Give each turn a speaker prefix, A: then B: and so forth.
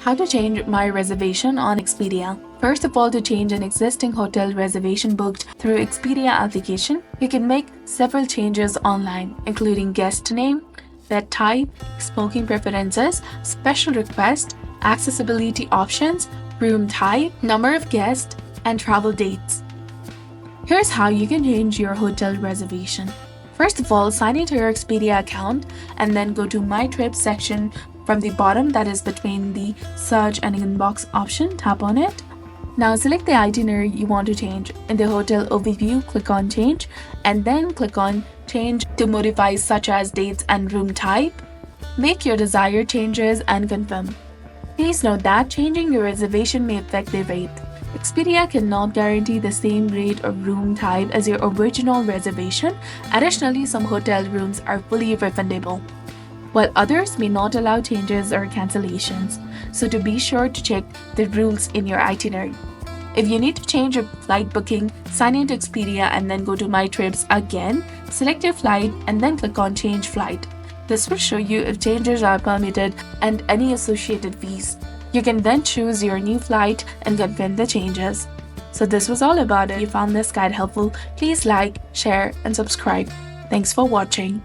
A: How to change my reservation on Expedia. First of all, to change an existing hotel reservation booked through Expedia application, you can make several changes online, including guest name, bed type, smoking preferences, special request, accessibility options, room type, number of guests, and travel dates. Here's how you can change your hotel reservation. First of all, sign into your Expedia account and then go to My Trips section from the bottom, that is between the search and inbox option. Tap on it. Now select the itinerary you want to change. In the hotel overview, click on change and then click on change to modify such as dates and room type. Make your desired changes and confirm. Please note that changing your reservation may affect the rate. Expedia cannot guarantee the same rate or room type as your original reservation. Additionally, some hotel rooms are fully refundable, while others may not allow changes or cancellations. So to be sure to check the rules in your itinerary. If you need to change your flight booking, sign into Expedia and then go to My Trips again, select your flight and then click on Change Flight. This will show you if changes are permitted and any associated fees. You can then choose your new flight and confirm the changes. So this was all about it. If you found this guide helpful, please like, share, and subscribe. Thanks for watching.